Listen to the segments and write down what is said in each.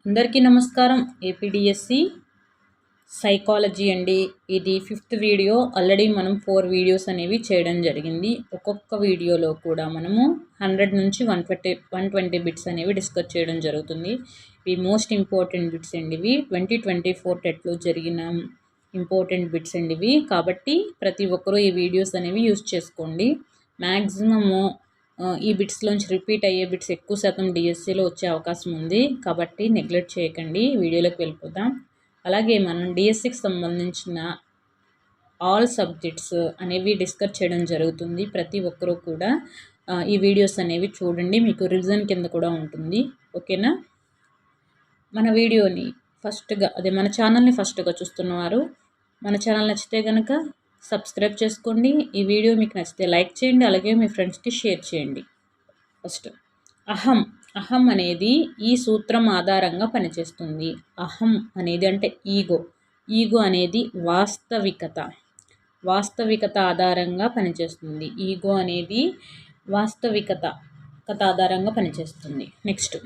అందరికీ నమస్కారం. APDSC psychology అండి. ఇది 5th వీడియో. ఆల్రెడీ మనం 4 వీడియోస్ అనేవి చేయడం జరిగింది. ఒక్కొక్క వీడియోలో కూడా మనము 100 నుంచి 120 బిట్స్ అనేవి డిస్కస్ చేయడం జరుగుతుంది. ఇవి మోస్ట్ ఇంపార్టెంట్ బిట్స్ అండి. ఇవి 2024 టెట్లో జరిగిన ఇంపార్టెంట్ బిట్స్ అండి ఇవి. కాబట్టి ప్రతి ఒక్కరూ ఈ వీడియోస్ అనేవి యూస్ చేసుకోండి. మ్యాక్సిమము ఈ బిట్స్లోంచి రిపీట్ అయ్యే బిట్స్ ఎక్కువ శాతం డిఎస్సిలో వచ్చే అవకాశం ఉంది. కాబట్టి నెగ్లెక్ట్ చేయకండి. వీడియోలోకి వెళ్ళిపోదాం. అలాగే మనం డిఎస్సికి సంబంధించిన ఆల్ సబ్జెక్ట్స్ అనేవి డిస్కస్ చేయడం జరుగుతుంది. ప్రతి ఒక్కరూ కూడా ఈ వీడియోస్ అనేవి చూడండి. మీకు రివిజన్ కింద కూడా ఉంటుంది. ఓకేనా? మన వీడియోని మన ఛానల్ని ఫస్ట్గా చూస్తున్నవారు మన ఛానల్ నచ్చితే కనుక సబ్స్క్రైబ్ చేసుకోండి. ఈ వీడియో మీకు నచ్చితే లైక్ చేయండి. అలాగే మీ ఫ్రెండ్స్కి షేర్ చేయండి. ఫస్ట్ అహం అనేది ఈ సూత్రం ఆధారంగా పనిచేస్తుంది. అహం అనేది అంటే ఈగో అనేది వాస్తవికత ఆధారంగా పనిచేస్తుంది. ఈగో అనేది వాస్తవికత ఆధారంగా పనిచేస్తుంది. నెక్స్ట్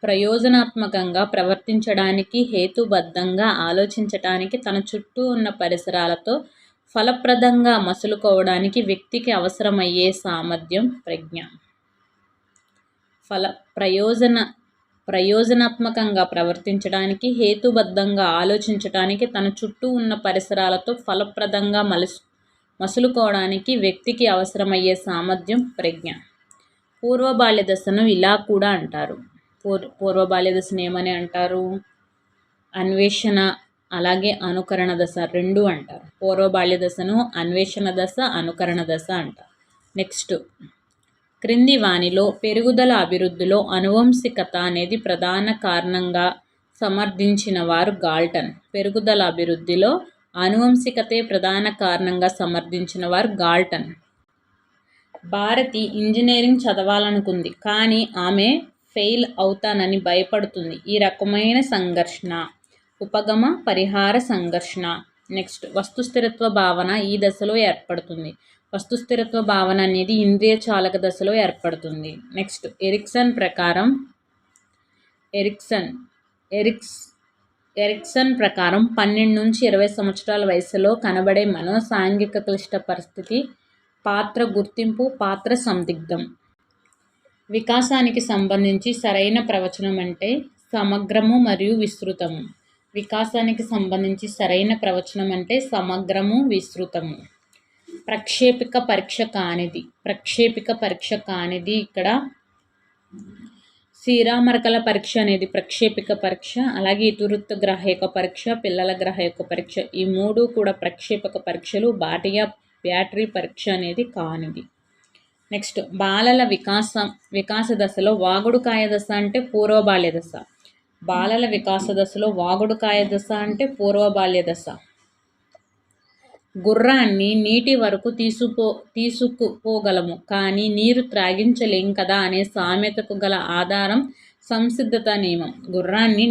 ప్రయోజనాత్మకంగా ప్రవర్తించడానికి, హేతుబద్ధంగా ఆలోచించటానికి, తన చుట్టూ ఉన్న పరిసరాలతో ఫలప్రదంగా మసులుకోవడానికి వ్యక్తికి అవసరమయ్యే సామర్థ్యం ప్రజ్ఞ. ప్రయోజనాత్మకంగా ప్రవర్తించడానికి, హేతుబద్ధంగా ఆలోచించటానికి, తన చుట్టూ ఉన్న పరిసరాలతో ఫలప్రదంగా మసులుకోవడానికి వ్యక్తికి అవసరమయ్యే సామర్థ్యం ప్రజ్ఞ. పూర్వ బాల్య దశను ఇలా కూడా అంటారు. పూర్వ బాల్య దశను ఏమని అంటారు? అన్వేషణ అలాగే అనుకరణ దశ రెండు అంటారు. పూర్వ బాల్య దశను అన్వేషణ దశ, అనుకరణ దశ అంటారు. నెక్స్ట్ క్రింది వానిలో పెరుగుదల అభివృద్ధిలో అనువంశికత అనేది ప్రధాన కారణంగా సమర్థించిన వారు గాల్టన్. పెరుగుదల అభివృద్ధిలో అనువంశికతే ప్రధాన కారణంగా సమర్థించిన వారు గాల్టన్. భారతి ఇంజనీరింగ్ చదవాలనుకుంది, కానీ ఆమె ఫెయిల్ అవుతానని భయపడుతుంది. ఈ రకమైన సంఘర్షణ ఉపగమ పరిహార సంఘర్షణ. నెక్స్ట్ వస్తుస్థిరత్వ భావన ఈ దశలో ఏర్పడుతుంది. వస్తుస్థిరత్వ భావన అనేది ఇంద్రియ చాలక దశలో ఏర్పడుతుంది. నెక్స్ట్ ఎరిక్సన్ ప్రకారం 12 నుంచి 20 సంవత్సరాల వయసులో కనబడే మనోసాంఘిక క్లిష్ట పరిస్థితి పాత్ర గుర్తింపు, పాత్ర సందిగ్ధం. వికాసానికి సంబంధించి సరైన ప్రవచనం అంటే సమగ్రము మరియు విస్తృతము. వికాసానికి సంబంధించి సరైన ప్రవచనం అంటే సమగ్రము, విస్తృతము. ప్రక్షేపిక పరీక్ష కానిది ఇక్కడ శ్రీరామరకల పరీక్ష అనేది ప్రక్షేపిక పరీక్ష. అలాగే ఇతివృత్త గ్రాహక పరీక్ష, పిల్లల గ్రాహక పరీక్ష, ఈ మూడు కూడా ప్రక్షేపక పరీక్షలు. బ్యాటరీ పరీక్ష అనేది కానిది. నెక్స్ట్ బాలల వికాస దశలో వాగుడుకాయ దశ అంటే పూర్వ బాల్య దశ. బాలల వికాస దశలో వాగుడుకాయ దశ అంటే పూర్వ బాల్య దశ. గుర్రాన్ని నీటి వరకు తీసుకుపోగలము, కానీ నీరు త్రాగించలేం కదా అనే సామెతకు గల ఆధారం సంసిద్ధత నియమం. గుర్రాన్ని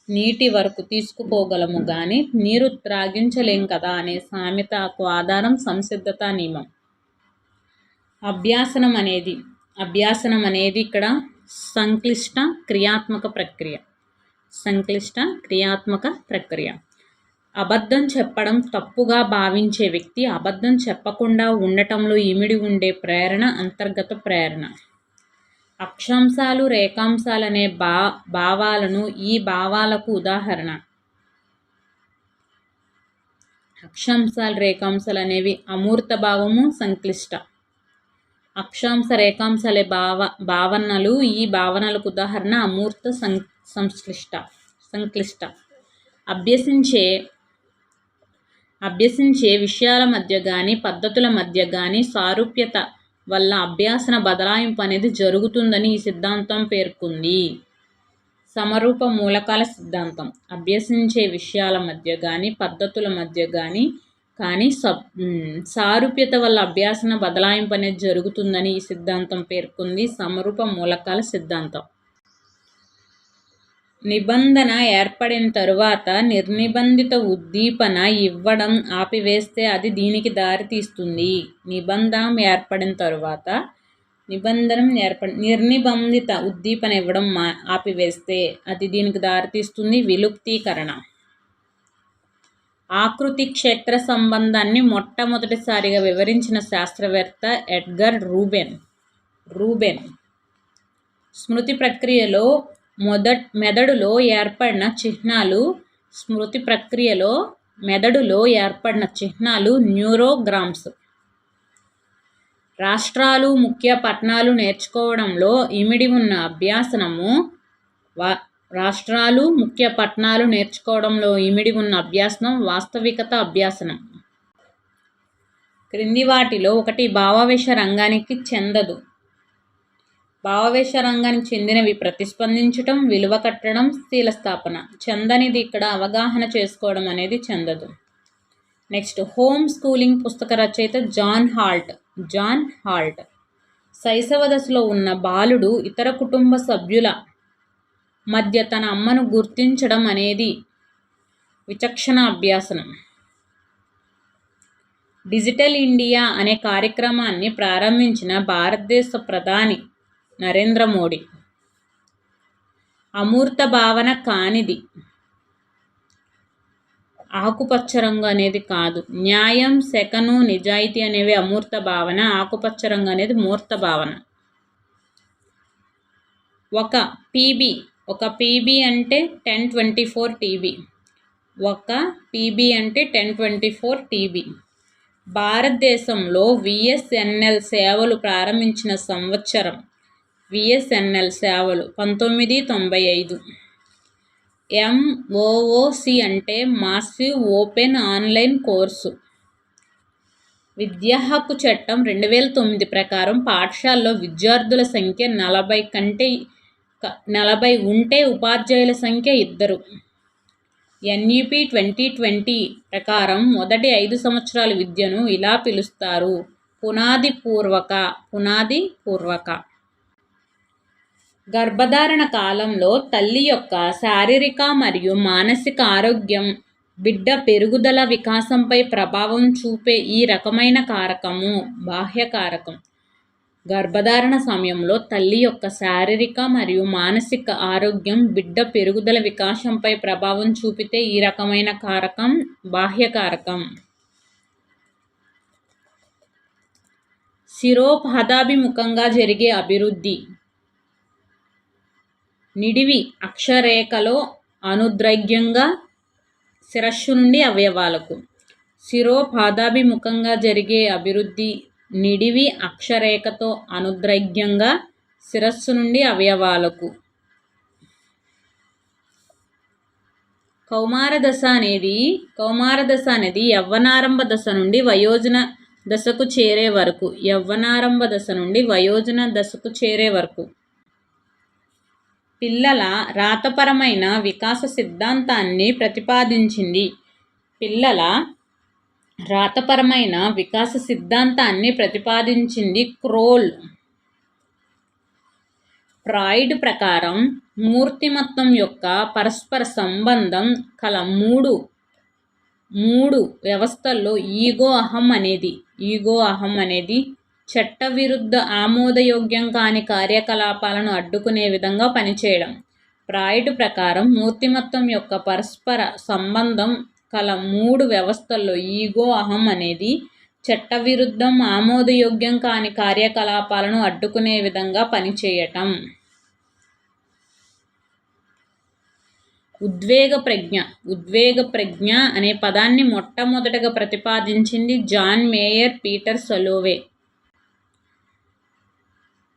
నీటి వరకు తీసుకుపోగలము కానీ నీరు త్రాగించలేం కదా అనే సామెతకు ఆధారం సంసిద్ధత నియమం. అభ్యాసనం అనేది ఇక్కడ సంక్లిష్ట క్రియాత్మక ప్రక్రియ. అబద్ధం చెప్పడం తప్పుగా భావించే వ్యక్తి అబద్ధం చెప్పకుండా ఉండటంలో ఇమిడి ఉండే ప్రేరణ అంతర్గత ప్రేరణ. అక్షాంశాలు, రేఖాంశాలు అనే భావాలను ఈ భావాలకు ఉదాహరణ. అక్షాంశాలు, రేఖాంశాలు అనేవి అమూర్త భావము, సంక్లిష్ట. అక్షాంశ, రేఖాంశాలే భావనలు, ఈ భావనలకు ఉదాహరణ అమూర్త, సంక్లిష్ట. అభ్యసించే విషయాల మధ్య కానీ పద్ధతుల మధ్య కానీ సారూప్యత వల్ల అభ్యాసన బదలాయింపు అనేది జరుగుతుందని ఈ సిద్ధాంతం పేర్కొంది. సమరూప మూలకాల సిద్ధాంతం. అభ్యసించే విషయాల మధ్య కానీ పద్ధతుల మధ్య కానీ సారూప్యత వల్ల అభ్యాసన బదలాయింపు అనేది జరుగుతుందని ఈ సిద్ధాంతం పేర్కొంది. సమరూప మూలకాల సిద్ధాంతం. నిబంధన ఏర్పడిన తరువాత నిర్నిబంధిత ఉద్దీపన ఇవ్వడం ఆపివేస్తే అది దీనికి దారితీస్తుంది. నిబంధన ఏర్పడిన తరువాత నిబంధనం నిర్నిబంధిత ఉద్దీపన ఇవ్వడం ఆపివేస్తే అది దీనికి దారితీస్తుంది విలుప్తీకరణ. ఆకృతి క్షేత్ర సంబంధాన్ని మొట్టమొదటిసారిగా వివరించిన శాస్త్రవేత్త ఎడ్గర్ రూబెన్. స్మృతి ప్రక్రియలో మెదడులో ఏర్పడిన చిహ్నాలు న్యూరోగ్రామ్స్. రాష్ట్రాలు ముఖ్య పట్టణాలు నేర్చుకోవడంలో ఇమిడి ఉన్న అభ్యాసనం వాస్తవికత అభ్యాసనం. క్రింది వాటిలో ఒకటి భావావేశ రంగానికి చెందదు. భావావేశ రంగానికి చెందినవి ప్రతిస్పందించటం, విలువ కట్టడం, స్థితిస్థాపన. చెందనిది ఇక్కడ అవగాహన చేసుకోవడం అనేది చెందదు. నెక్స్ట్, హోమ్ స్కూలింగ్ పుస్తక రచయిత జాన్ హాల్ట్. శైశవ దశలో ఉన్న బాలుడు ఇతర కుటుంబ సభ్యుల మధ్య తన అమ్మను గుర్తించడం అనేది విచక్షణ అభ్యాసనం. డిజిటల్ ఇండియా అనే కార్యక్రమాన్ని ప్రారంభించిన భారతదేశ ప్రధాని నరేంద్ర మోడీ. అమూర్త భావన కానిది ఆకుపచ్చ రంగు అనేది కాదు. న్యాయం, శకను, నిజాయితీ అనేవి అమూర్త భావన. ఆకుపచ్చ రంగు అనేది మూర్త భావన. ఒక పీబీ అంటే 1024 టీబీ. ఒక పీబీ అంటే 1024 టీబీ. భారతదేశంలో విఎస్ఎన్ఎల్ సేవలు ప్రారంభించిన సంవత్సరం. విఎస్ఎన్ఎల్ సేవలు 1995. MOOC అంటే మాసివ్ ఓపెన్ ఆన్లైన్ కోర్సు. విద్యా హక్కు చట్టం 2009 ప్రకారం పాఠశాలలో విద్యార్థుల సంఖ్య 40 ఉంటే ఉపాధ్యాయుల సంఖ్య 2. NEP 2020 ప్రకారం మొదటి 5 సంవత్సరాల విద్యను ఇలా పిలుస్తారు: పునాది పూర్వక. గర్భధారణ కాలంలో తల్లి యొక్క శారీరక మరియు మానసిక ఆరోగ్యం బిడ్డ పెరుగుదల వికాసంపై ప్రభావం చూపే ఈ రకమైన కారకము బాహ్య కారకం. గర్భధారణ సమయంలో తల్లి యొక్క శారీరక మరియు మానసిక ఆరోగ్యం బిడ్డ పెరుగుదల వికాసంపై ప్రభావం చూపితే ఈ రకమైన కారకం బాహ్య కారకం. శిరోపాదాభిముఖంగా జరిగే అభివృద్ధి. నిడివి అక్షరేఖలో అనుద్రైగ్యంగా శిరస్సు నుండి అవయవాలకు. శిరోపాదాభిముఖంగా జరిగే అభివృద్ధి నిడివి అక్షరేఖతో అనుద్రైగ్యంగా శిరస్సు నుండి అవయవాలకు. కౌమార దశ అనేది యవ్వనారంభ దశ నుండి వయోజన దశకు చేరే వరకు. పిల్లల రాతపరమైన వికాస సిద్ధాంతాన్ని ప్రతిపాదించింది క్రోల్. ఫ్రాయిడ్ ప్రకారం మూర్తిమత్వం యొక్క పరస్పర సంబంధం కల మూడు వ్యవస్థల్లో ఈగో అహం అనేది చట్టవిరుద్ధ ఆమోదయోగ్యం కాని కార్యకలాపాలను అడ్డుకునే విధంగా పనిచేయడం. ఫ్రాయిడ్ ప్రకారం మూర్తిమత్వం యొక్క పరస్పర సంబంధం కల 3 వ్యవస్థల్లో ఈగో అహం అనేది చట్టవిరుద్ధం ఆమోదయోగ్యం కాని కార్యకలాపాలను అడ్డుకునే విధంగా పనిచేయటం. ఉద్వేగ ప్రజ్ఞ అనే పదాన్ని మొట్టమొదటగా ప్రతిపాదించింది జాన్ మేయర్ పీటర్ సలోవే.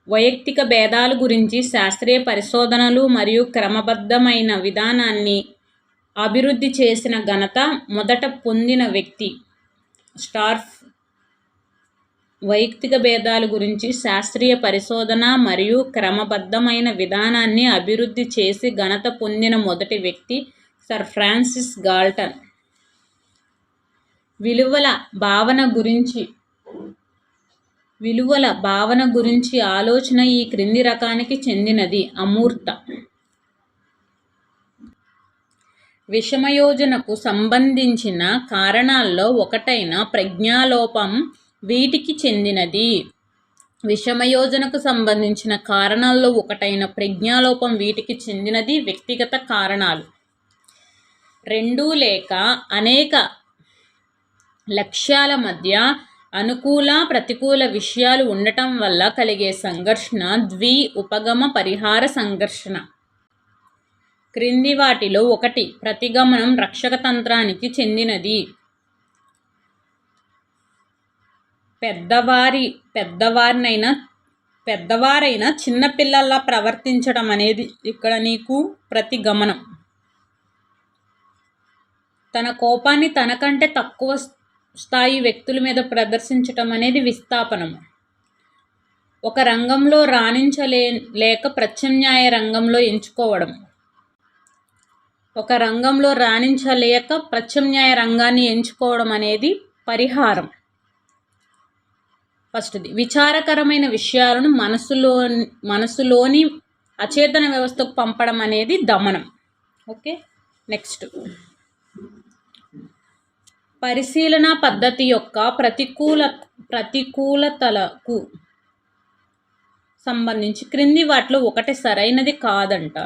వైయక్తిక భేదాల గురించి శాస్త్రీయ పరిశోధనలు మరియు క్రమబద్ధమైన విధానాన్ని అభివృద్ధి చేసిన ఘనత మొదట పొందిన వ్యక్తి. వైయక్తిక భేదాల గురించి శాస్త్రీయ పరిశోధన మరియు క్రమబద్ధమైన విధానాన్ని అభివృద్ధి చేసి ఘనత పొందిన మొదటి వ్యక్తి సర్ ఫ్రాన్సిస్ గాల్టన్. విలువల భావన గురించి ఆలోచన ఈ క్రింది రకానికి చెందినది: అమూర్త. విషమయోజనకు సంబంధించిన కారణాల్లో ఒకటైన ప్రజ్ఞాలోపం వీటికి చెందినది. విషమయోజనకు సంబంధించిన కారణాల్లో ఒకటైన ప్రజ్ఞాలోపం వీటికి చెందినది. వ్యక్తిగత కారణాలు 2 లేక అనేక లక్ష్యాల మధ్య అనుకూల ప్రతికూల విషయాలు ఉండటం వల్ల కలిగే సంఘర్షణ ఉపగమ పరిహార సంఘర్షణ. క్రింది వాటిలో 1 ప్రతిగమనం రక్షక తంత్రానికి చెందినది. పెద్దవారైనా చిన్నపిల్లల్లా ప్రవర్తించడం అనేది ఇక్కడ నీకు ప్రతిగమనం. తన కోపాన్ని తనకంటే తక్కువ స్థాయి వ్యక్తుల మీద ప్రదర్శించటం అనేది విస్థాపనం. ఒక రంగంలో రాణించలేక ప్రత్యామ్నాయ రంగంలో ఎంచుకోవడం. ప్రత్యామ్నాయ రంగాన్ని ఎంచుకోవడం అనేది పరిహారం. ఫస్ట్ది విచారకరమైన విషయాలను మనసులోని అచేతన వ్యవస్థకు పంపడం అనేది దమనం. ఓకే, నెక్స్ట్ పరిశీలన పద్ధతి యొక్క ప్రతికూలతలకు సంబంధించి క్రింది వాటిలో ఒకటి సరైనది కాదంట.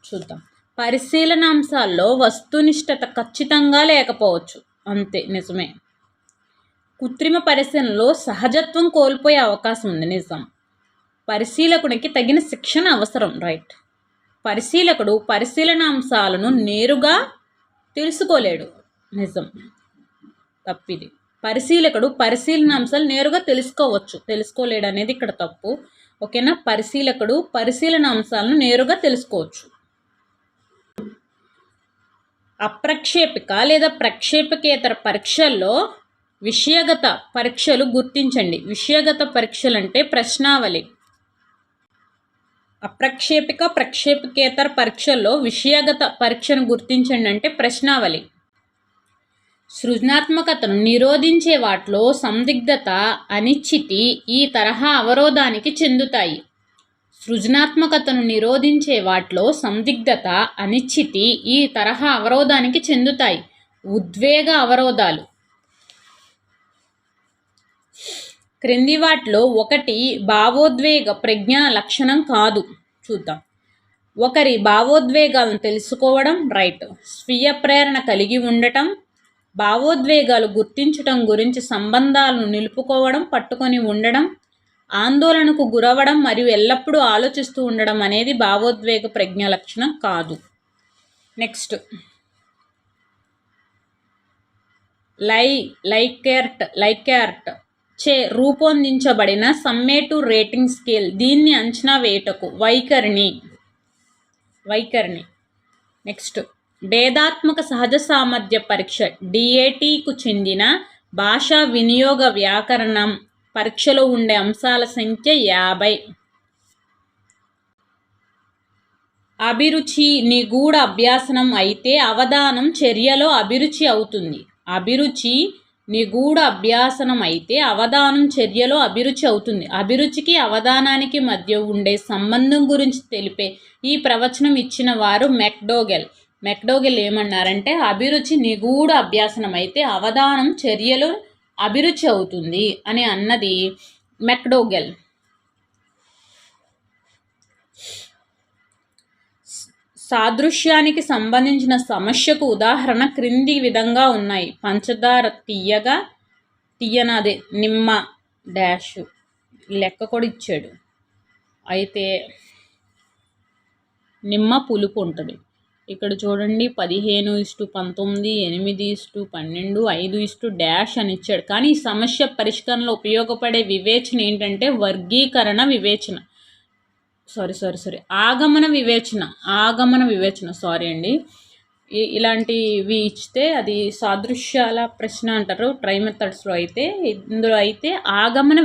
చూద్దాం. పరిశీలనాంశాల్లో వస్తునిష్టత ఖచ్చితంగా లేకపోవచ్చు. అంతే, నిజమే. కృత్రిమ పరిశీలనలో సహజత్వం కోల్పోయే అవకాశం ఉంది. నిజం. పరిశీలకునికి తగిన శిక్షణ అవసరం. రైట్. పరిశీలకుడు పరిశీలనాంశాలను నేరుగా తెలుసుకోలేడు. నిజం. తప్పిది. పరిశీలకుడు పరిశీలనాంశాలు నేరుగా తెలుసుకోలేడు అనేది ఇక్కడ తప్పు. ఓకేనా. పరిశీలకుడు పరిశీలనాంశాలను నేరుగా తెలుసుకోవచ్చు. అప్రక్షేపిక లేదా ప్రక్షేపకేతర పరీక్షల్లో విషయగత పరీక్షలు గుర్తించండి. విషయగత పరీక్షలు అంటే ప్రశ్నావళి. అప్రక్షేపిక ప్రక్షేపకేతర పరీక్షల్లో విషయగత పరీక్షను గుర్తించండి అంటే ప్రశ్నావళి. సృజనాత్మకతను నిరోధించే వాటిలో సందిగ్ధత, అనిశ్చితి ఈ తరహా అవరోధానికి చెందుతాయి. సృజనాత్మకతను నిరోధించే వాటిలో సందిగ్ధత, అనిశ్చితి ఈ తరహా అవరోధానికి చెందుతాయి. ఉద్వేగ అవరోధాలు. క్రింది వాటిలో 1 భావోద్వేగ ప్రజ్ఞా లక్షణం కాదు. చూద్దాం. ఒకరి భావోద్వేగాలను తెలుసుకోవడం. రైట్. స్వీయ ప్రేరణ కలిగి ఉండటం. భావోద్వేగాలు గుర్తించటం గురించి సంబంధాలను నిలుపుకోవడం, పట్టుకొని ఉండడం. ఆందోళనకు గురవడం మరియు ఎల్లప్పుడూ ఆలోచిస్తూ ఉండడం అనేది భావోద్వేగ ప్రజ్ఞా లక్షణం కాదు. నెక్స్ట్ లైకెర్ట్ చే రూపొందించబడిన సమ్మేటివ్ రేటింగ్ స్కేల్. దీన్ని అంచనా వేయుటకు వైఖరిని. నెక్స్ట్ భేదాత్మక సహజ సామర్థ్య పరీక్ష DATకు చెందిన భాషా వినియోగ వ్యాకరణం పరీక్షలో ఉండే అంశాల సంఖ్య 50. అభిరుచి నిగూఢ అభ్యాసనం అయితే అవధానం చర్యలో అభిరుచి అవుతుంది. అభిరుచి నిగూఢ అభ్యాసనం అయితే అవధానం చర్యలో అభిరుచి అవుతుంది. అభిరుచికి అవధానానికి మధ్య ఉండే సంబంధం గురించి తెలిపే ఈ ప్రవచనం ఇచ్చిన వారు మెక్డోగెల్ ఏమన్నారంటే అభిరుచి నిగూఢ అభ్యాసనం అయితే అవధానం చర్యలో అభిరుచి అవుతుంది అని అన్నది మెక్డోగెల్. సాదృశ్యానికి సంబంధించిన సమస్యకు ఉదాహరణ క్రింది విధంగా ఉన్నాయి. పంచదార తీయనదే నిమ్మ డాష్ లెక్క కూడా ఇచ్చాడు. అయితే నిమ్మ పులుపు ఉంటుంది. ఇక్కడ చూడండి 15:19, 8:12, 5 అని ఇచ్చాడు. కానీ ఈ సమస్య పరిష్కారంలో ఉపయోగపడే వివేచన ఏంటంటే వర్గీకరణ వివేచన. ఆగమన వివేచన. సారీ అండి. ఇలాంటివి ఇస్తే అది సాదృశ్యాల ప్రశ్న అంటారు ట్రై మెథడ్స్లో. అయితే ఇందులో అయితే ఆగమన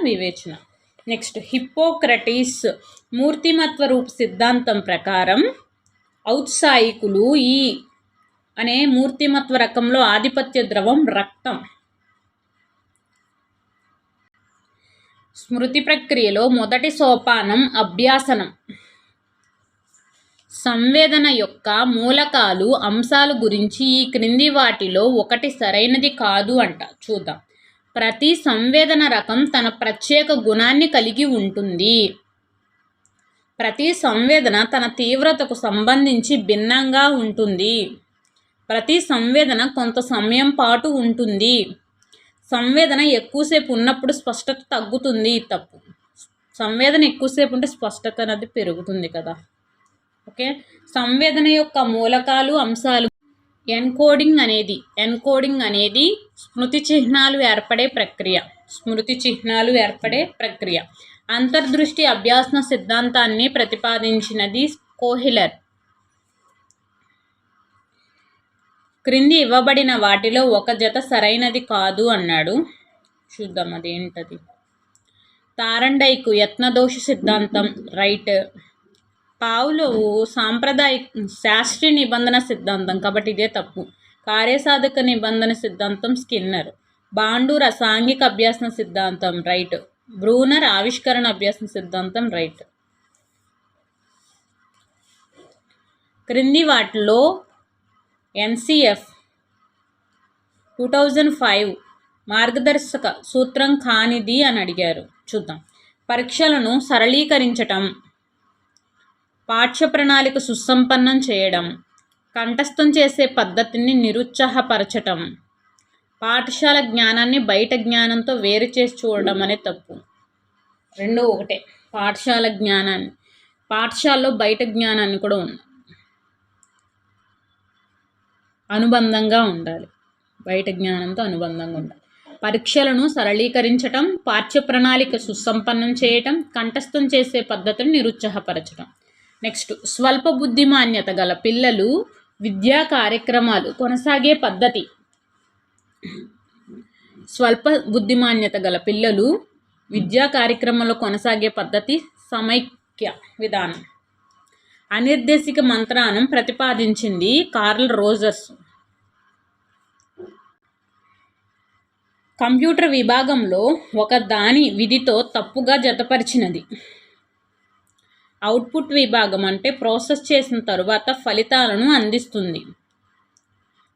వివేచన. నెక్స్ట్ హిప్పోక్రటీస్ మూర్తిమత్వ రూప సిద్ధాంతం ప్రకారం ఔత్సాహికులు ఈ అనే మూర్తిమత్వ రకంలో ఆధిపత్య ద్రవం రక్తం. స్మృతి ప్రక్రియలో మొదటి సోపానం అభ్యాసనం. సంవేదన యొక్క మూలకాలు అంశాలు గురించి ఈ క్రింది వాటిలో ఒకటి సరైనది కాదు అంట. చూద్దాం. ప్రతి సంవేదన రకం తన ప్రత్యేక గుణాన్ని కలిగి ఉంటుంది. ప్రతి సంవేదన తన తీవ్రతకు సంబంధించి భిన్నంగా ఉంటుంది. ప్రతి సంవేదన కొంత సమయం పాటు ఉంటుంది. సంవేదన ఎక్కువసేపు ఉన్నప్పుడు స్పష్టత తగ్గుతుంది. తప్పు. సంవేదన ఎక్కువసేపు ఉంటే స్పష్టత అనేది పెరుగుతుంది కదా. ఓకే. సంవేదన యొక్క మూలకాలు, అంశాలు. ఎన్కోడింగ్ అనేది స్మృతి చిహ్నాలు ఏర్పడే ప్రక్రియ. అంతర్దృష్టి అభ్యాసన సిద్ధాంతాన్ని ప్రతిపాదించినది కోహ్లర్. క్రింది ఇవ్వబడిన వాటిలో ఒక జత సరైనది కాదు అన్నాడు. చూద్దాం అదేంటది. తారండైకు యత్నదోష సిద్ధాంతం రైట్. పావ్లోవ్ సాంప్రదాయ శాస్త్రీయ నిబంధన సిద్ధాంతం, కాబట్టి ఇదే తప్పు. కార్యసాధక నిబంధన సిద్ధాంతం స్కిన్నర్. బాండూర్ సాంఘిక అభ్యాసన సిద్ధాంతం రైట్. బ్రూనర్ ఆవిష్కరణ అభ్యాసన సిద్ధాంతం రైట్. క్రింది వాటిలో NCF 2005 మార్గదర్శక సూత్రం కానిది అని అడిగారు. చూద్దాం. పరీక్షలను సరళీకరించటం, పాఠ్య ప్రణాళిక సుసంపన్నం చేయడం, కంఠస్థం చేసే పద్ధతిని నిరుత్సాహపరచటం, పాఠశాల జ్ఞానాన్ని బయట జ్ఞానంతో వేరు చేసి చూడడం అనే తప్పు. రెండు ఒకటే. పాఠశాలలో బయట జ్ఞానాన్ని కూడా ఉంది, అనుబంధంగా ఉండాలి. బయట జ్ఞానంతో అనుబంధంగా ఉండాలి. పరీక్షలను సరళీకరించటం, పాఠ్య ప్రణాళిక సుసంపన్నం చేయటం, కంఠస్థం చేసే పద్ధతిని నిరుత్సాహపరచడం. నెక్స్ట్, స్వల్ప బుద్ధిమాన్యత గల పిల్లలు విద్యా కార్యక్రమాలు కొనసాగే పద్ధతి. స్వల్ప బుద్ధిమాన్యత గల పిల్లలు విద్యా కార్యక్రమంలో కొనసాగే పద్ధతి సమైక్య విధానం. అనిర్దేశిక మంత్రానం ప్రతిపాదించింది కార్ల్ రోజర్స్. కంప్యూటర్ విభాగంలో ఒక దాని విధితో తప్పుగా జతపరిచినది. అవుట్పుట్ విభాగం అంటే ప్రాసెస్ చేసిన తరువాత ఫలితాలను అందిస్తుంది.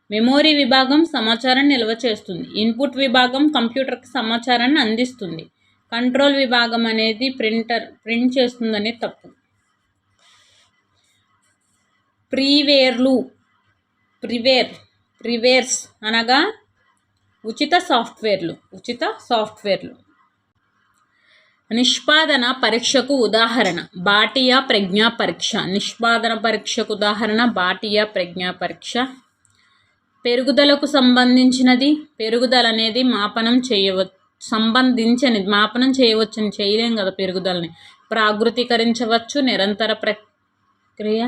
మెమొరీ విభాగం సమాచారాన్ని నిల్వ చేస్తుంది. ఇన్పుట్ విభాగం కంప్యూటర్కి సమాచారాన్ని అందిస్తుంది. కంట్రోల్ విభాగం అనేది ప్రింట్ చేస్తుందనే తప్పు. ప్రీవేర్స్ అనగా ఉచిత సాఫ్ట్వేర్లు. నిష్పాదన పరీక్షకు ఉదాహరణ బాటియా ప్రజ్ఞా పరీక్ష. నిష్పాదన పరీక్షకు ఉదాహరణ బాటియా ప్రజ్ఞా పరీక్ష. పెరుగుదలకు సంబంధించినది. పెరుగుదల అనేది మాపనం చేయవచ్చని చేయలేం కదా పెరుగుదలని. ప్రాగృతీకరించవచ్చు. నిరంతర ప్రక్రియ.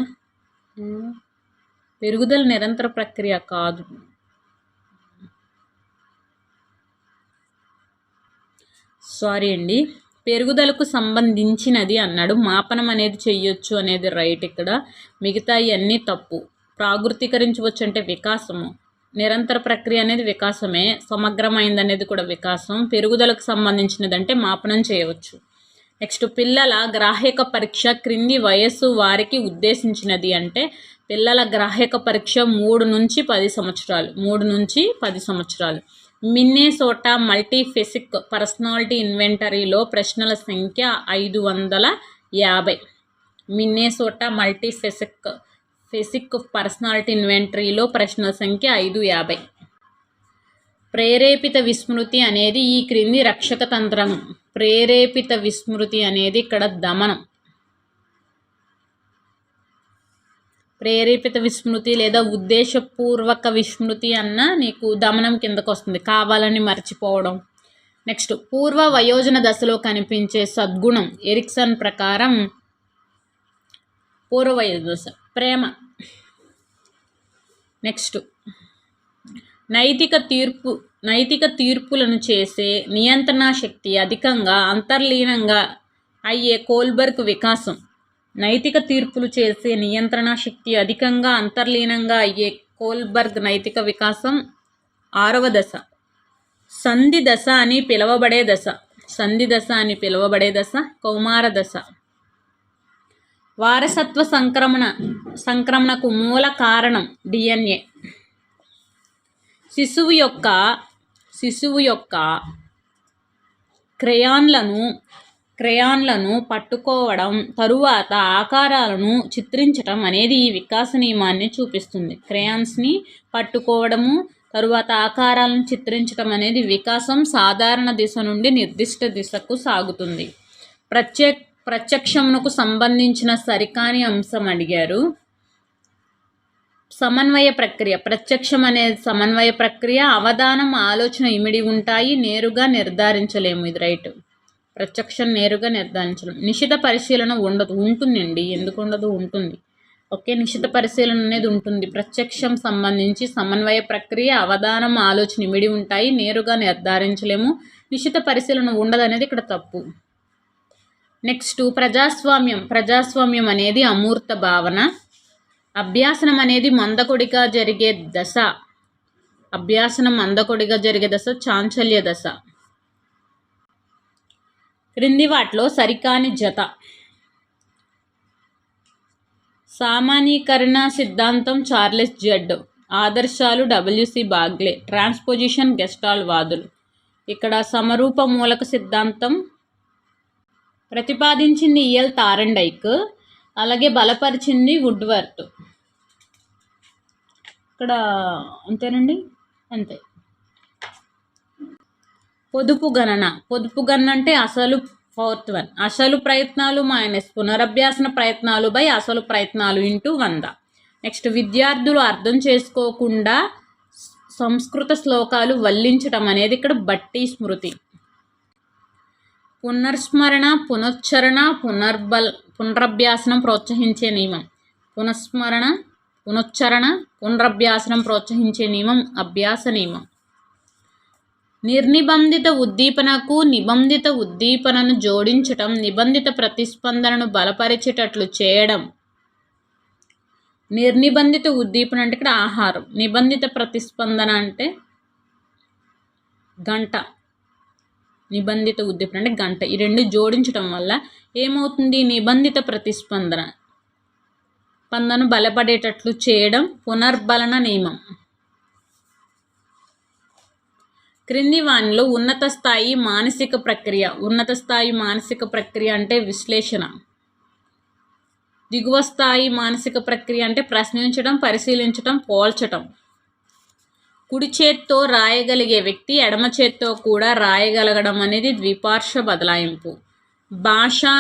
పెరుగుదల నిరంతర ప్రక్రియ కాదు. సారీ అండి, పెరుగుదలకు సంబంధించినది అన్నాడు. మాపనం అనేది చెయ్యొచ్చు అనేది రైట్. ఇక్కడ మిగతా ఇవన్నీ తప్పు. ప్రాగృతీకరించవచ్చు అంటే వికాసము. నిరంతర ప్రక్రియ అనేది వికాసమే. సమగ్రమైంది అనేది కూడా వికాసం. పెరుగుదలకు సంబంధించినది అంటే మాపనం చేయవచ్చు. నెక్స్ట్, పిల్లల గ్రాహక పరీక్ష క్రింది వయస్సు వారికి ఉద్దేశించినది అంటే పిల్లల గ్రాహక పరీక్ష 3 నుంచి 10 సంవత్సరాలు. మిన్నెసోటా మల్టీఫెసిక్ పర్సనాలిటీ ఇన్వెంటరీలో ప్రశ్నల సంఖ్య 550. మిన్నెసోటా మల్టీఫెసిక్ పర్సనాలిటీ ఇన్వెంటరీలో ప్రశ్నల సంఖ్య 550. ప్రేరేపిత విస్మృతి అనేది ఈ క్రింది రక్షక తంత్రం. ప్రేరేపిత విస్మృతి అనేది ఇక్కడ దమనం. ప్రేరేపిత విస్మృతి లేదా ఉద్దేశపూర్వక విస్మృతి అన్న నీకు దమనం కిందకు వస్తుంది, కావాలని మర్చిపోవడం. నెక్స్ట్, పూర్వ వయోజన దశలో కనిపించే సద్గుణం ఎరిక్సన్ ప్రకారం పూర్వ వయోజన దశ ప్రేమ. నెక్స్ట్, నైతిక తీర్పులను చేసే నియంత్రణ శక్తి అధికంగా అంతర్లీనంగా అయ్యే కోల్బర్గ్ వికాసం. నైతిక తీర్పులు చేసే నియంత్రణ శక్తి అధికంగా అంతర్లీనంగా అయ్యే కోల్బర్గ్ నైతిక వికాసం 6వ దశ. సంధి దశ అని పిలువబడే దశ కౌమార దశ. వారసత్వ సంక్రమణకు మూల కారణం DNA. శిశువు యొక్క క్రేయాన్లను పట్టుకోవడం, తరువాత ఆకారాలను చిత్రించటం అనేది ఈ వికాస నియమాన్ని చూపిస్తుంది. క్రేయాన్స్ని పట్టుకోవడము, తరువాత ఆకారాలను చిత్రించటం అనేది వికాసం సాధారణ దిశ నుండి నిర్దిష్ట దిశకు సాగుతుంది. ప్రత్యక్షమునకు సంబంధించిన సరికాని అంశం అడిగారు. సమన్వయ ప్రక్రియ. ప్రత్యక్షం అనేది సమన్వయ ప్రక్రియ. అవధానం, ఆలోచన ఇమిడి ఉంటాయి, నేరుగా నిర్ధారించలేము. ఇది రైట్. ప్రత్యక్షం నేరుగా నిర్ధారించలేము. నిశిత పరిశీలన ఉండదు. ఉంటుందండి, ఎందుకు ఉండదు? ఉంటుంది. ఓకే, నిశిత పరిశీలన అనేది ఉంటుంది. ప్రత్యక్షం సంబంధించి సమన్వయ ప్రక్రియ, అవధానం, ఆలోచన ఇమిడి ఉంటాయి, నేరుగా నిర్ధారించలేము. నిశిత పరిశీలన ఉండదు అనేది ఇక్కడ తప్పు. నెక్స్ట్ ప్రజాస్వామ్యం అనేది అమూర్త భావన. అభ్యాసనం అనేది మందకొడిగా జరిగే దశ. చాంచల్య దశ. క్రింది వాటిలో సరికాని జత. సామాన్యీకరణ సిద్ధాంతం చార్లెస్ జెడ్. ఆదర్శాలు WC బాగ్లే. ట్రాన్స్పోజిషన్ గెస్టాల్ట్ వాదులు. ఇక్కడ సమరూప మూలక సిద్ధాంతం ప్రతిపాదించింది EL థారెన్డైక్, అలాగే బలపరిచింది వుడ్వర్త్. ఇక్కడ అంతేనండి, అంతే. పొదుపు గణన అంటే అసలు 4th వన్. అసలు ప్రయత్నాలు మైనస్ పునరభ్యాసన ప్రయత్నాలు బై అసలు ప్రయత్నాలు ఇంటూ 100. నెక్స్ట్, విద్యార్థులు అర్థం చేసుకోకుండా సంస్కృత శ్లోకాలు వల్లించటం అనేది ఇక్కడ బట్టి స్మృతి. పునర్స్మరణ, పునశ్చరణ, పునరభ్యాసనం ప్రోత్సహించే నియమం. పునశ్చరణ, పునరభ్యాసనం ప్రోత్సహించే నియమం అభ్యాస నియమం. నిర్నిబంధిత ఉద్దీపనకు నిబంధిత ఉద్దీపనను జోడించటం, నిబంధిత ప్రతిస్పందనను బలపరిచేటట్లు చేయడం. నిర్నిబంధిత ఉద్దీపన అంటే ఇక్కడ ఆహారం, నిబంధిత ప్రతిస్పందన అంటే గంట. నిబంధిత ఉద్దీపన అంటే గంట. ఈ రెండు జోడించడం వల్ల ఏమవుతుంది? నిబంధిత ప్రతిస్పందన బలపడేటట్లు చేయడం పునర్బలన నియమం. క్రింది వానిలో ఉన్నత స్థాయి మానసిక ప్రక్రియ అంటే విశ్లేషణ. దిగువ స్థాయి మానసిక ప్రక్రియ అంటే ప్రశ్నించడం, పరిశీలించడం, పోల్చటం. కుడి చేత్తో రాయగలిగే వ్యక్తి ఎడమ చేత్తో కూడా రాయగలగడం అనేది ద్విపార్శ్వ బదలాయింపు. భాషా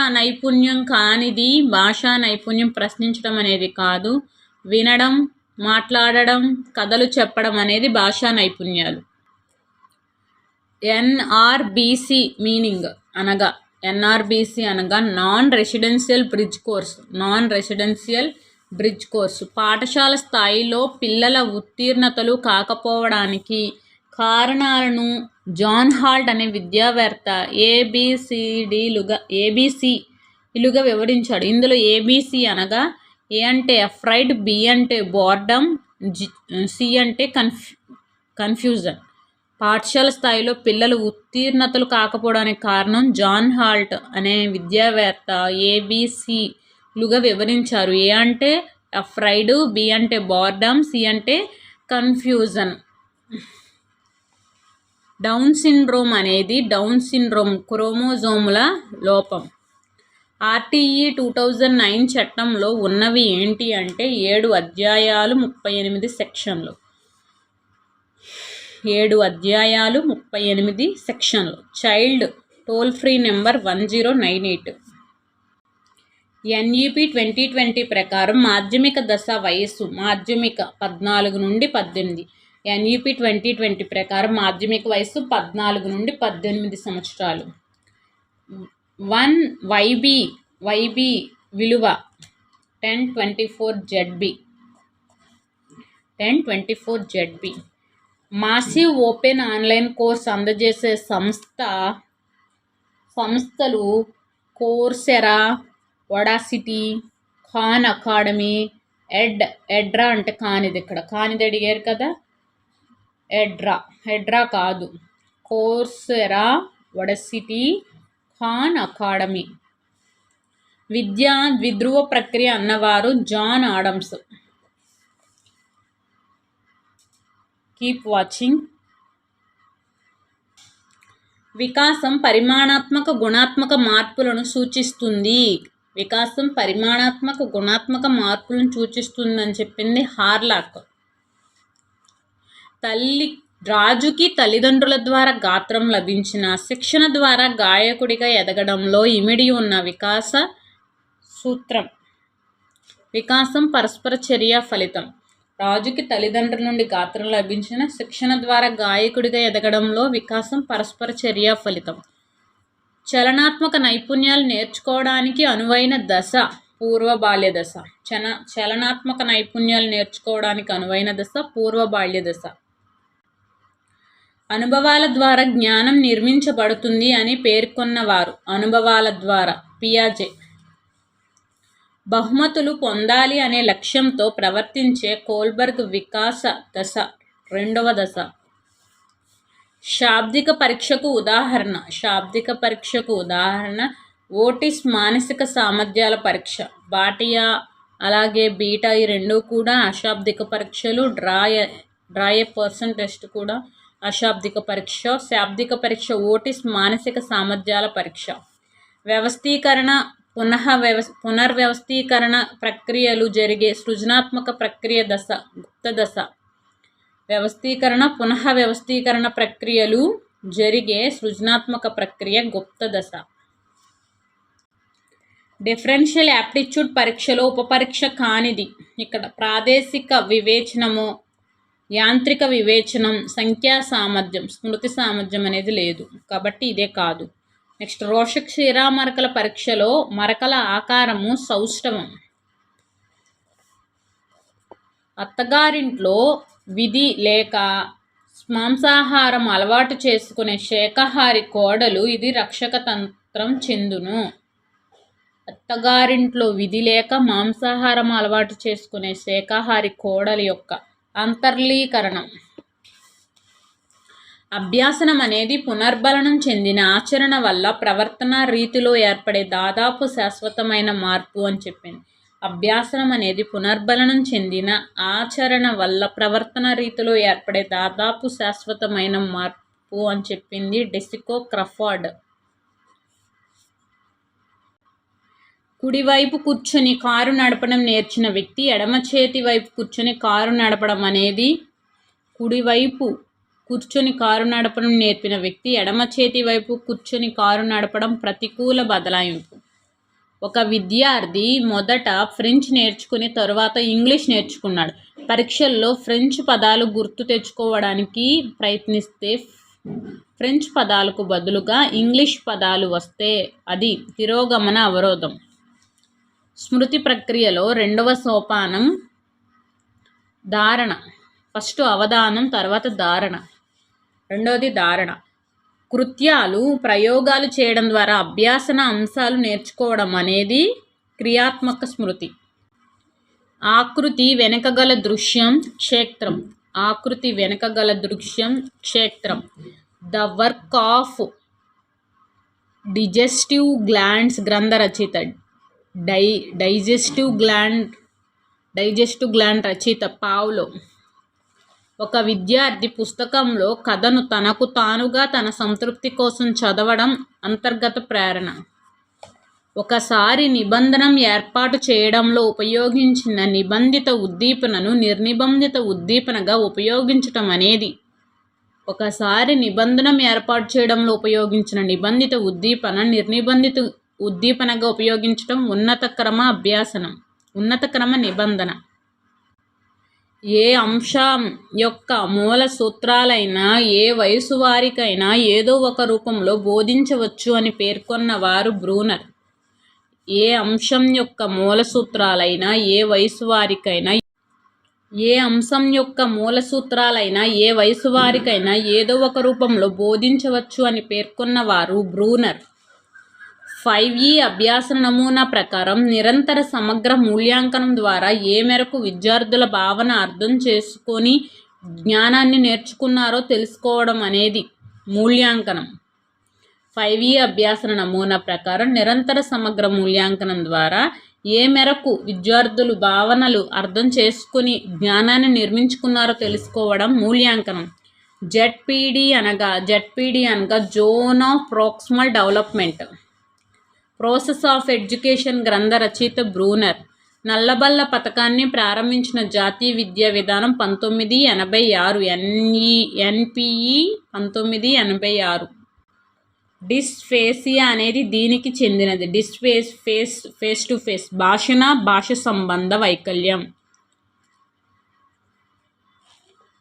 నైపుణ్యం ప్రశ్నించడం అనేది కాదు. వినడం, మాట్లాడడం, కథలు చెప్పడం అనేది భాషా నైపుణ్యాలు. NRBC అనగా నాన్ రెసిడెన్షియల్ బ్రిడ్జ్ కోర్సు. పాఠశాల స్థాయిలో పిల్లల ఉత్తీర్ణతలు కాకపోవడానికి కారణాలను జాన్ హాల్ట్ అనే విద్యావేత్త ABCలుగా వివరించాడు. ఇందులో ABC అనగా A అంటే అఫ్రైడ్, B అంటే బోర్డమ్, C అంటే కన్ఫ్యూజన్. పాఠశాల స్థాయిలో పిల్లలు ఉత్తీర్ణతలు కాకపోవడానికి కారణం జాన్ హాల్ట్ అనే విద్యావేత్త ABCలుగా వివరించారు. A అంటే అఫ్రైడ్, B అంటే బోర్డమ్, C అంటే కన్ఫ్యూజన్. డౌన్ సిండ్రోమ్ క్రోమోజోముల లోపం. RTE 2009 చట్టంలో ఉన్నవి ఏంటి అంటే 7 అధ్యాయాలు 38 సెక్షన్లు. 7 అధ్యాయాలు 38 సెక్షన్లు. Child toll free number 1098. NEP 2020 ప్రకారం మాధ్యమిక దశ వయస్సు 14 నుండి 18. NEP 2020 ప్రకారం మాధ్యమిక వయస్సు 14 నుండి 18 సంవత్సరాలు. 1 YB విలువ 1024 ZB. Massive open online course అందజేసే సంస్థలు కోర్సెరా, ఒడాసిటీ, ఖాన్ అకాడమీ, ఎడ్రా అంటే కానిది. ఇక్కడ కానిది అడిగారు కదా, ఎడ్రా కాదు. Coursera, Udacity, Khan Academy. విద్యా ద్విధ్రువ ప్రక్రియ అన్నవారు జాన్ ఆడమ్స్. Keep watching. వికాసం పరిమాణాత్మక గుణాత్మక మార్పులను సూచిస్తుంది. వికాసం పరిమాణాత్మక గుణాత్మక మార్పులను సూచిస్తుందని చెప్పింది హార్లాక్. రాజుకి తల్లిదండ్రుల ద్వారా గాత్రం లభించిన శిక్షణ ద్వారా గాయకుడిగా ఎదగడంలో ఇమిడి ఉన్న వికాస సూత్రం. వికాసం పరస్పర చర్య ఫలితం. రాజుకి తల్లిదండ్రుల నుండి గాత్రం లభించిన శిక్షణ ద్వారా గాయకుడిగా ఎదగడంలో వికాసం పరస్పర చర్య ఫలితం. చలనాత్మక నైపుణ్యాలు నేర్చుకోవడానికి అనువైన దశ పూర్వ బాల్య దశ. చలనాత్మక నైపుణ్యాలు నేర్చుకోవడానికి అనువైన దశ పూర్వ బాల్య దశ. అనుభవాల ద్వారా జ్ఞానం నిర్మించబడుతుంది అని పేర్కొన్నవారు. అనుభవాల ద్వారా పియాజే. బహుమతులు పొందాలి అనే లక్ష్యంతో ప్రవర్తించే కోల్బర్గ్ వికాస దశ రెండవ దశ. శాబ్దిక పరీక్షకు ఉదాహరణ. శాబ్దిక పరీక్షకు ఉదాహరణ ఓటిస్ మానసిక సామర్థ్యాల పరీక్ష. బాటియా అలాగే బీటా ఈ రెండు కూడా అశాబ్దిక పరీక్షలు. డ్రాయే పర్సన్ టెస్ట్ కూడా అశాబ్దిక పరీక్ష. శాబ్దిక పరీక్ష ఓటిస్ మానసిక సామర్థ్యాల పరీక్ష. వ్యవస్థీకరణ పునర్వ్యవస్థీకరణ ప్రక్రియలు జరిగే సృజనాత్మక ప్రక్రియ దశ గుప్త దశ. వ్యవస్థీకరణ వ్యవస్థీకరణ ప్రక్రియలు జరిగే సృజనాత్మక ప్రక్రియ గుప్త దశ. డిఫరెన్షియల్ యాప్టిట్యూడ్ పరీక్షలో ఉపపరీక్ష కానిది. ఇక్కడ ప్రాదేశిక వివేచనము, యాంత్రిక వివేచనం, సంఖ్యా సామర్థ్యం, స్మృతి సామర్థ్యం అనేది లేదు కాబట్టి ఇదే కాదు. నెక్స్ట్ రోషక్ క్షీరా మరకల పరీక్షలో మరకల ఆకారము సౌష్ఠవం. అత్తగారింట్లో విధి లేక మాంసాహారం అలవాటు చేసుకునే శాకాహారి కోడలు ఇది రక్షక తంత్రం చెందును. అత్తగారింట్లో విధి లేక మాంసాహారం అలవాటు చేసుకునే శాకాహారి కోడలి యొక్క అంతర్లీకరణం. అభ్యాసనం అనేది పునర్బలనం చెందిన ఆచరణ వల్ల ప్రవర్తన రీతిలో ఏర్పడే దాదాపు శాశ్వతమైన మార్పు అని చెప్పింది. అభ్యాసనం అనేది పునర్బలనం చెందిన ఆచరణ వల్ల ప్రవర్తన రీతిలో ఏర్పడే దాదాపు శాశ్వతమైన మార్పు అని చెప్పింది డెసికో క్రఫార్డ్. కుడివైపు కూర్చొని కారు నడపడం నేర్చిన వ్యక్తి ఎడమ చేతి వైపు కూర్చొని కారు నడపడం అనేది కుడివైపు కూర్చొని కారు నడపడం నేర్పిన వ్యక్తి ఎడమ చేతి వైపు కూర్చొని కారు నడపడం ప్రతికూల బదలాయింపు. ఒక విద్యార్థి మొదట ఫ్రెంచ్ నేర్చుకుని తరువాత ఇంగ్లీష్ నేర్చుకున్నాడు. పరీక్షల్లో ఫ్రెంచ్ పదాలు గుర్తు తెచ్చుకోవడానికి ప్రయత్నిస్తే ఫ్రెంచ్ పదాలకు బదులుగా ఇంగ్లీష్ పదాలు వస్తే అది తిరోగమన అవరోధం. స్మృతి ప్రక్రియలో రెండవ సోపానం ధారణ. ఫస్ట్ అవధానం, తర్వాత ధారణ. రెండవది ధారణ. కృత్యాలు ప్రయోగాలు చేయడం ద్వారా అభ్యాసన అంశాలు నేర్చుకోవడం అనేది క్రియాత్మక స్మృతి. ఆకృతి వెనకగల దృశ్యం క్షేత్రం. ఆకృతి వెనకగల దృశ్యం క్షేత్రం. ద వర్క్ ఆఫ్ డిజెస్టివ్ గ్లాండ్స్ గ్రంథ రచయిత. డైజెస్టివ్ గ్లాండ్ రచయిత పావ్లో. ఒక విద్యార్థి పుస్తకంలో కథను తనకు తానుగా తన సంతృప్తి కోసం చదవడం అంతర్గత ప్రేరణ. ఒకసారి నిబంధనం ఏర్పాటు చేయడంలో ఉపయోగించిన నిబంధిత ఉద్దీపనను నిర్నిబంధిత ఉద్దీపనగా ఉపయోగించటం అనేది. ఒకసారి నిబంధనం ఏర్పాటు చేయడంలో ఉపయోగించిన నిబంధిత ఉద్దీపన నిర్నిబంధిత ఉద్దీపనగా ఉపయోగించటం ఉన్నత క్రమ అభ్యాసనం, ఉన్నత క్రమ నిబంధన. ఏ అంశం యొక్క మూల సూత్రాలైనా ఏ వయసు వారికైనా ఏదో ఒక రూపంలో బోధించవచ్చు అని పేర్కొన్నవారు బ్రూనర్. ఏ అంశం యొక్క మూల సూత్రాలైనా ఏ వయసు వారికైనా ఏ వయసు వారికైనా ఏదో ఒక రూపంలో బోధించవచ్చు అని పేర్కొన్నవారు బ్రూనర్. 5E అభ్యాసన నమూనా ప్రకారం నిరంతర సమగ్ర మూల్యాంకనం ద్వారా ఏ మేరకు విద్యార్థుల భావన అర్థం చేసుకొని జ్ఞానాన్ని నేర్చుకున్నారో తెలుసుకోవడం అనేది మూల్యాంకనం. 5E అభ్యాసన నమూనా ప్రకారం నిరంతర సమగ్ర మూల్యాంకనం ద్వారా ఏ మేరకు విద్యార్థులు భావనలు అర్థం చేసుకుని జ్ఞానాన్ని నిర్మించుకున్నారో తెలుసుకోవడం మూల్యాంకనం. జెడ్పీడి అనగా zone of proximal development. Process of education గ్రంథ రచయిత బ్రూనర్. నల్లబల్ల పథకాన్ని ప్రారంభించిన జాతీయ విద్యా విధానం 1986. ఎన్పిఈ 1986. డిస్ఫేసియా అనేది దీనికి చెందినది. ఫేస్ టు ఫేస్ భాష సంబంధ వైకల్యం.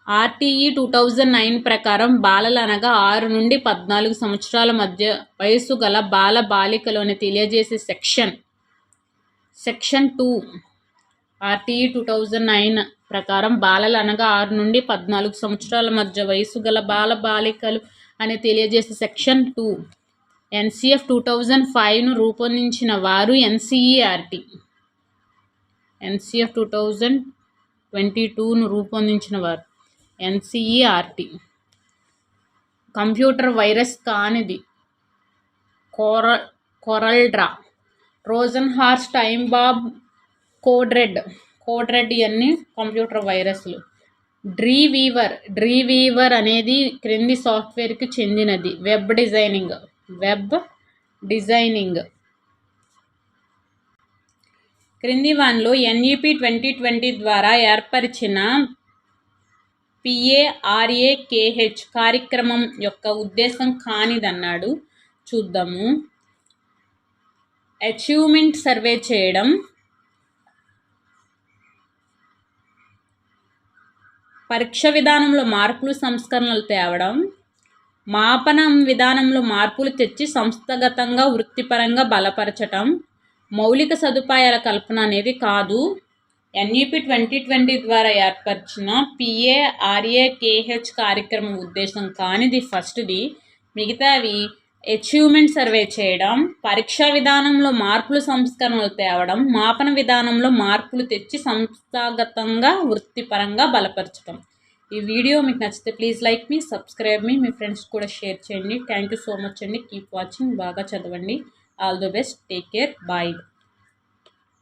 ఆర్టీఈ 2009 ప్రకారం బాలలు అనగా 6 నుండి 14 సంవత్సరాల మధ్య వయసు గల బాల బాలికలోని తెలియజేసే సెక్షన్ 2. ఆర్టీఈ 2009 ప్రకారం బాలలు అనగా 6 నుండి 14 సంవత్సరాల మధ్య వయసు గల బాల బాలికలు అని తెలియజేసే సెక్షన్ 2. ఎన్సిఎఫ్ 2005ను రూపొందించిన వారు ఎన్సిఈఆర్టీ. ఎన్సిఎఫ్ 2022ను రూపొందించిన వారు ఎన్సిఈఆర్టీ. కంప్యూటర్ వైరస్ కానిది CorelDRAW, Trojan horse, time bomb, code red ఇవన్నీ కంప్యూటర్ వైరస్లు. డ్రీవీవర్ అనేది క్రింది సాఫ్ట్వేర్కి చెందినది. Web designing. క్రింది వానిలో ఎన్ఈపి 2020 ద్వారా ఏర్పరిచిన పిఏఆర్ఏకేహెచ్ కార్యక్రమం యొక్క ఉద్దేశం కానిదన్నాడు. చూద్దాము. అచీవ్మెంట్ సర్వే చేయడం, పరీక్ష విధానంలో మార్పులు సంస్కరణలు తేవడం, మాపన విధానంలో మార్పులు తెచ్చి సంస్థాగతంగా వృత్తిపరంగా బలపరచటం, మౌలిక సదుపాయాల కల్పన అనేది కాదు. ఎన్ఈపి 2020 ద్వారా ఏర్పరిచిన పిఏఆర్ఏకేహెచ్ కార్యక్రమం ఉద్దేశం కానిది ఫస్ట్ది. మిగతావి అచీవ్మెంట్ సర్వే చేయడం, పరీక్షా విధానంలో మార్పులు సంస్కరణలు తేవడం, మాపన విధానంలో మార్పులు తెచ్చి సంస్థాగతంగా వృత్తిపరంగా బలపరచడం. ఈ వీడియో మీకు నచ్చితే ప్లీజ్ లైక్ మీ, సబ్స్క్రైబ్ మీ ఫ్రెండ్స్ కూడా షేర్ చేయండి. థ్యాంక్ యూ సో మచ్ అండి. Keep watching. బాగా చదవండి. All the best. Take care. Bye.